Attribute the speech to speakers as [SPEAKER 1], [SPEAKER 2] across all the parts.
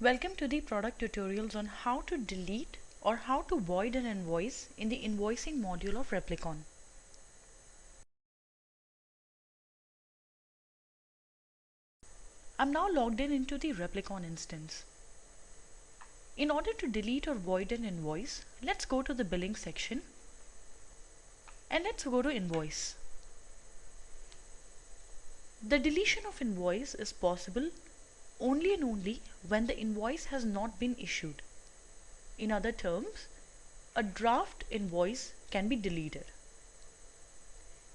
[SPEAKER 1] Welcome to the product tutorials on how to delete or how to void an invoice in the invoicing module of Replicon. I'm now logged into the Replicon instance. In order to delete or void an invoice, let's go to the billing section and let's go to invoice. The deletion of invoice is possible only and only when the invoice has not been issued. In other terms, a draft invoice can be deleted.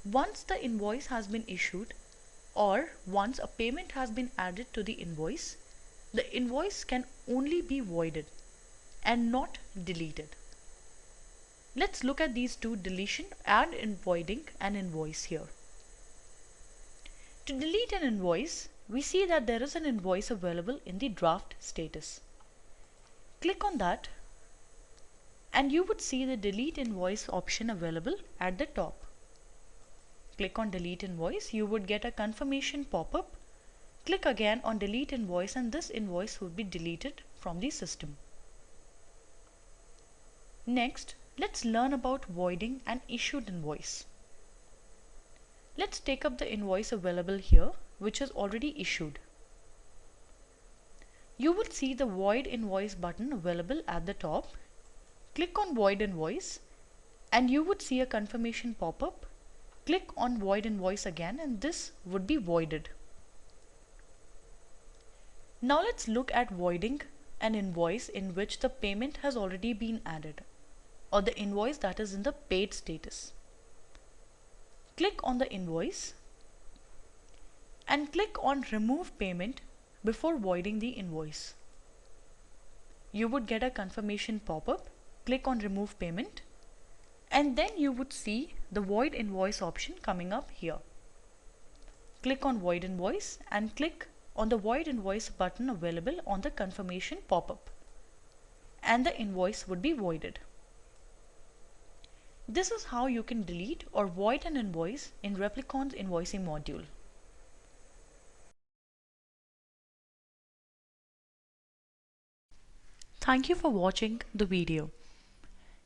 [SPEAKER 1] Once the invoice has been issued or once a payment has been added to the invoice can only be voided and not deleted. Let's look at these two, deletion and voiding an invoice here. To delete an invoice, we see that there is an invoice available in the draft status. Click on that and you would see the delete invoice option available at the top. Click on delete invoice, you would get a confirmation pop-up. Click again on delete invoice and this invoice would be deleted from the system. Next, let's learn about voiding an issued invoice. Let's take up the invoice available here, which is already issued. You will see the void invoice button available at the top. Click on void invoice and you would see a confirmation pop-up. Click on void invoice again and this would be voided. Now let's look at voiding an invoice in which the payment has already been added, or the invoice that is in the paid status. Click on the invoice and click on remove payment before voiding the invoice. You would get a confirmation pop-up. Click on remove payment and then you would see the void invoice option coming up here. Click on void invoice and click on the void invoice button available on the confirmation pop-up and the invoice would be voided. This is how you can delete or void an invoice in Replicon's invoicing module. Thank you for watching the video.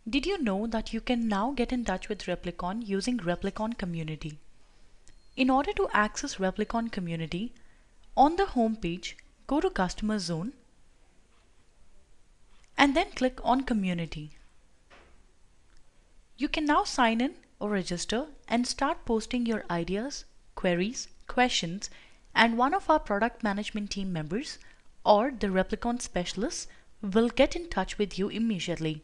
[SPEAKER 1] Did you know that you can now get in touch with Replicon using Replicon Community? In order to access Replicon Community, on the home page, go to Customer Zone and then click on Community. You can now sign in or register and start posting your ideas, queries, questions, and one of our product management team members or the Replicon specialists will get in touch with you immediately.